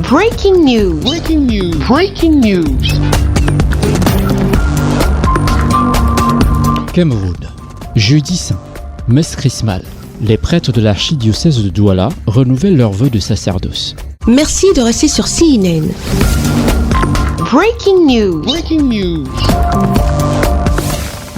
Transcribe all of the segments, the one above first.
Breaking news. Breaking news. Breaking news. Cameroun. Jeudi saint. Messe chrismale. Les prêtres de l'archidiocèse de Douala renouvellent leurs vœux de sacerdoce. Merci de rester sur CNN. Breaking news. Breaking news.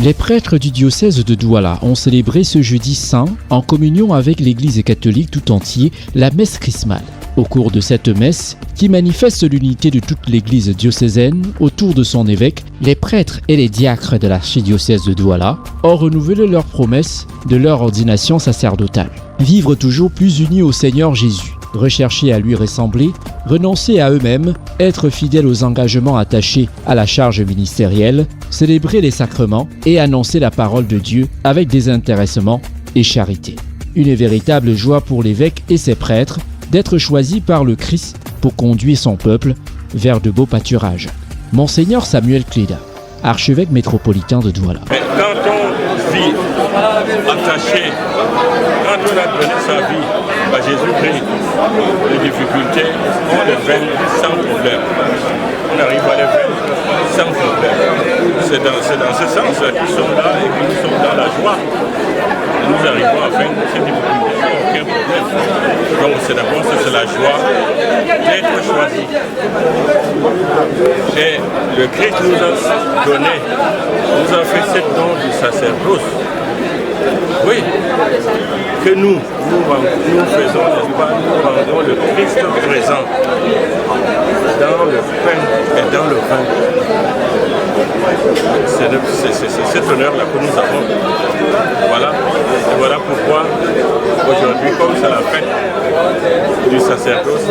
Les prêtres du diocèse de Douala ont célébré ce jeudi saint, en communion avec l'Église catholique tout entier, la messe chrismale. Au cours de cette messe, qui manifeste l'unité de toute l'Église diocésaine autour de son évêque, les prêtres et les diacres de l'archidiocèse de Douala ont renouvelé leur promesse de leur ordination sacerdotale. Vivre toujours plus unis au Seigneur Jésus, rechercher à lui ressembler, renoncer à eux-mêmes, être fidèles aux engagements attachés à la charge ministérielle, célébrer les sacrements et annoncer la parole de Dieu avec désintéressement et charité. Une véritable joie pour l'évêque et ses prêtres d'être choisis par le Christ pour conduire son peuple vers de beaux pâturages. Monseigneur Samuel Cléda, archevêque métropolitain de Douala. Quand on vit attaché, quand on a donné sa vie à Jésus-Christ, les difficultés, on les vainc sans problème. On arrive à les vaincre sans problème. C'est dans ce sens qu'ils sont là et qu'ils sont dans la joie. Nous arrivons à vaincre ces difficultés sans aucun problème. Donc c'est d'abord la joie d'être choisi. Et le Christ nous a donné, nous a fait cette don du sacerdoce. Oui, que nous faisons, n'est-ce pas, nous rendons le Christ présent dans le pain et dans le vin. C'est cet honneur-là que nous avons. Voilà. Et voilà pourquoi aujourd'hui, comme c'est la fête du sacerdoce,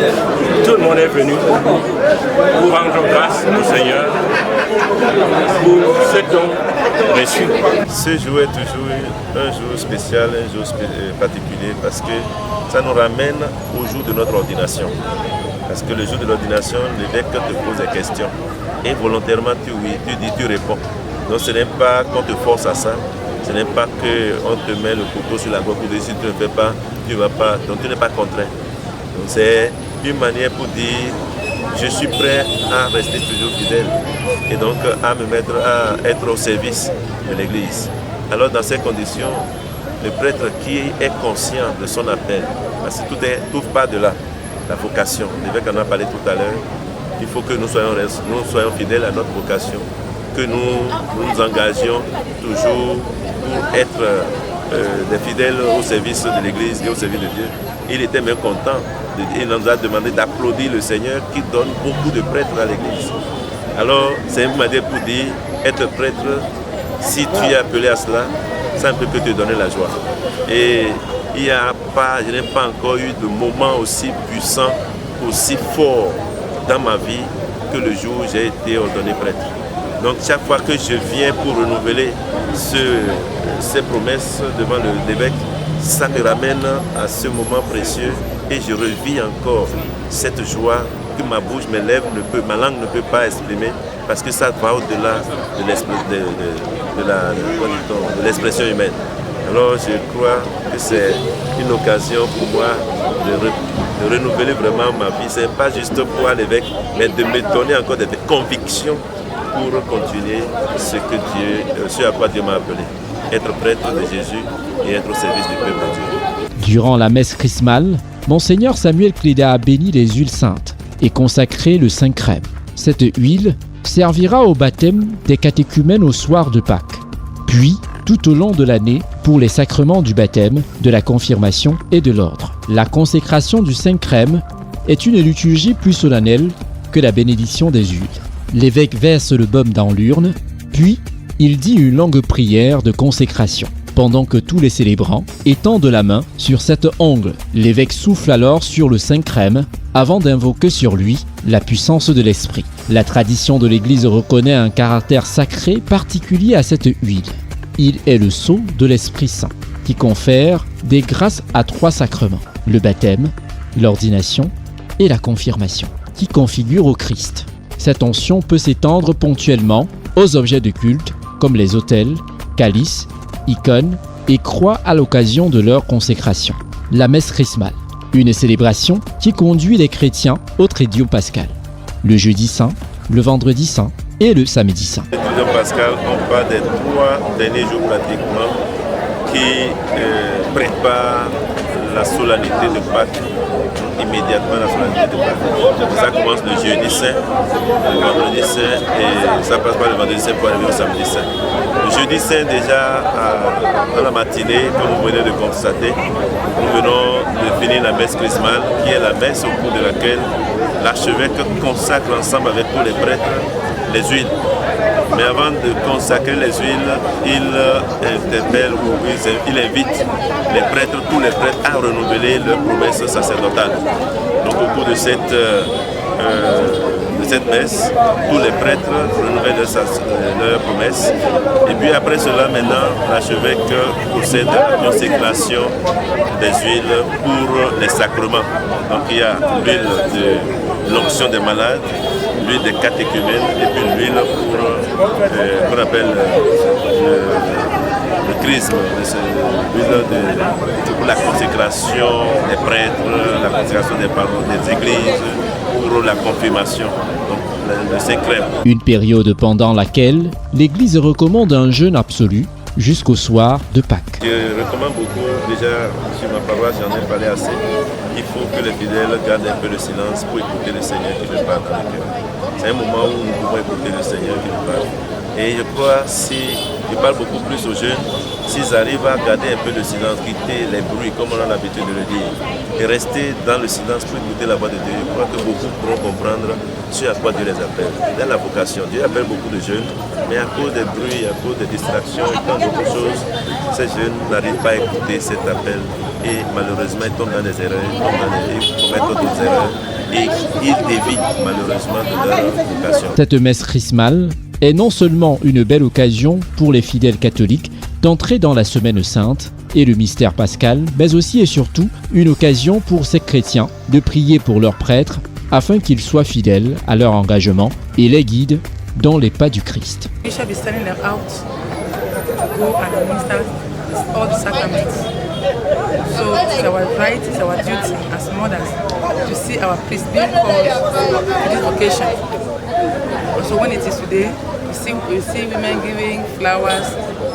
tout le monde est venu pour rendre grâce au Seigneur pour ce don reçu. Ce jour est toujours un jour spécial, un jour particulier parce que ça nous ramène au jour de notre ordination. Parce que le jour de l'ordination, l'évêque te pose des questions et volontairement tu réponds. Donc ce n'est pas qu'on te force à ça, ce n'est pas qu'on te met le couteau sur la gorge pour dire si tu ne fais pas, tu ne vas pas, donc tu n'es pas contraint. Donc c'est une manière pour dire je suis prêt à rester toujours fidèle et donc à me mettre à être au service de l'Église. Alors dans ces conditions, le prêtre qui est conscient de son appel, parce que tout part de là, la vocation, l'évêque en a parlé tout à l'heure, il faut que nous soyons fidèles à notre vocation, que nous engagions toujours pour être des fidèles au service de l'Église et au service de Dieu. Il était même content, il nous a demandé d'applaudir le Seigneur qui donne beaucoup de prêtres à l'Église. Alors c'est une manière pour dire, être prêtre, si tu es appelé à cela, ça ne peut que te donner la joie. Et je n'ai pas encore eu de moment aussi puissant, aussi fort dans ma vie que le jour où j'ai été ordonné prêtre. Donc chaque fois que je viens pour renouveler ces promesses devant l'évêque, ça me ramène à ce moment précieux et je revis encore cette joie que ma bouche, mes lèvres, ma langue ne peut pas exprimer parce que ça va au-delà de l'expression humaine. Alors je crois que c'est une occasion pour moi de renouveler vraiment ma vie. Ce n'est pas juste pour aller l'évêque, mais de me donner encore des convictions pour continuer ce à quoi Dieu m'a appelé. Être prêtre de Jésus et être au service du peuple de Dieu. Durant la messe chrismale, Monseigneur Samuel Cléda a béni les huiles saintes et consacré le Saint Crème. Cette huile servira au baptême des catéchumènes au soir de Pâques, puis tout au long de l'année pour les sacrements du baptême, de la confirmation et de l'ordre. La consécration du Saint Crème est une liturgie plus solennelle que la bénédiction des huiles. L'évêque verse le baume dans l'urne, puis il dit une longue prière de consécration. Pendant que tous les célébrants étendent la main sur cette ongle, l'évêque souffle alors sur le Saint Crème avant d'invoquer sur lui la puissance de l'Esprit. La tradition de l'Église reconnaît un caractère sacré particulier à cette huile. Il est le sceau de l'Esprit Saint qui confère des grâces à 3 sacrements, le baptême, l'ordination et la confirmation, qui configurent au Christ. Cette onction peut s'étendre ponctuellement aux objets de culte comme les autels, calices, icônes et croix à l'occasion de leur consécration. la messe chrismale, une célébration qui conduit les chrétiens au Triduum pascal, le jeudi saint, le vendredi saint et le samedi saint. Le Triduum pascal, on parle des 3 derniers jours pratiquement qui préparent la solennité de Pâques, immédiatement la solennité de Pâques. Ça commence le jeudi saint, le vendredi saint et ça passe par le vendredi saint pour arriver au samedi saint. Le jeudi saint déjà, dans la matinée, comme vous venez de constater, nous venons de finir la messe chrismale, qui est la messe au cours de laquelle l'archevêque consacre ensemble avec tous les prêtres les huiles. Mais avant de consacrer les huiles, il interpelle ou il invite les prêtres, tous les prêtres, à renouveler leurs promesses sacerdotales. Donc au cours de cette messe, tous les prêtres renouvellent leurs promesses. Et puis après cela, maintenant, l'archevêque procède à la consécration des huiles pour les sacrements. Donc il y a l'huile de l'onction des malades, l'huile des catéchumènes et puis l'huile pour qu'on appelle le chrisme, l'huile pour la consécration des prêtres, la consécration des paroles des églises, pour la confirmation, donc le Saint-Crème. Une période pendant laquelle l'Église recommande un jeûne absolu jusqu'au soir de Pâques. Je recommande beaucoup, déjà sur ma paroisse j'en ai parlé assez, il faut que les fidèles gardent un peu de silence pour écouter le Seigneur qui nous parle dans le cœur. C'est un moment où nous pouvons écouter le Seigneur qui nous parle. Et je crois, je parle beaucoup plus aux jeunes, s'ils arrivent à garder un peu de silence, quitter les bruits comme on a l'habitude de le dire, et rester dans le silence pour écouter la voix de Dieu, je crois que beaucoup pourront comprendre ce à quoi Dieu les appelle. Dans la vocation, Dieu appelle beaucoup de jeunes, mais à cause des bruits, à cause des distractions et tant d'autres choses, ces jeunes n'arrivent pas à écouter cet appel et malheureusement ils tombent dans des erreurs, ils commettent d'autres erreurs et ils dévient malheureusement de leur vocation. Cette messe chrismale est non seulement une belle occasion pour les fidèles catholiques d'entrer dans la Semaine Sainte et le mystère pascal, mais aussi et surtout une occasion pour ces chrétiens de prier pour leurs prêtres afin qu'ils soient fidèles à leur engagement et les guident dans les pas du Christ. Bishop is sending them out to go and administer all the sacraments. So it's our right, it's our duty as mothers to see our priests being called to this occasion. So when it is today, we see women giving flowers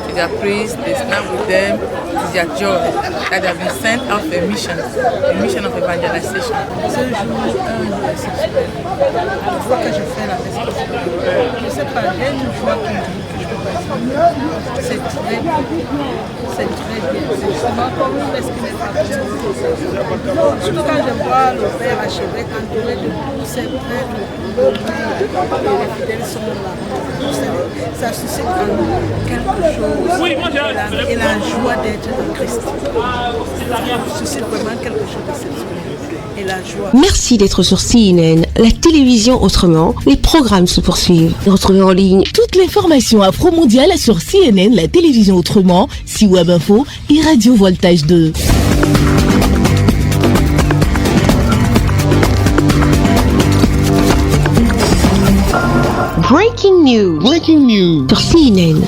to their priests, they stand with them, it is their joy that they have been sent out for a mission of evangelization. Ce jour, exceptionnel. La fois que je fais la messe, je ne sais pas, j'ai une joie que je peux pas. C'est très bien. C'est très bien. C'est justement comme une messe qui n'est pas possible. Surtout quand je vois le père archevêque entouré de tous ses prêtres, les fidèles sont là. Ça suscite en nous quelque chose et la joie d'être en Christ. Ça suscite vraiment quelque chose d'exceptionnel et la joie. Merci d'être sur CNN, la télévision autrement. Les programmes se poursuivent. Retrouvez en ligne toute l'information afro-mondiale sur CNN, la télévision autrement, C-Web Info et Radio Voltage 2. Breaking News Breaking news. sur CNN.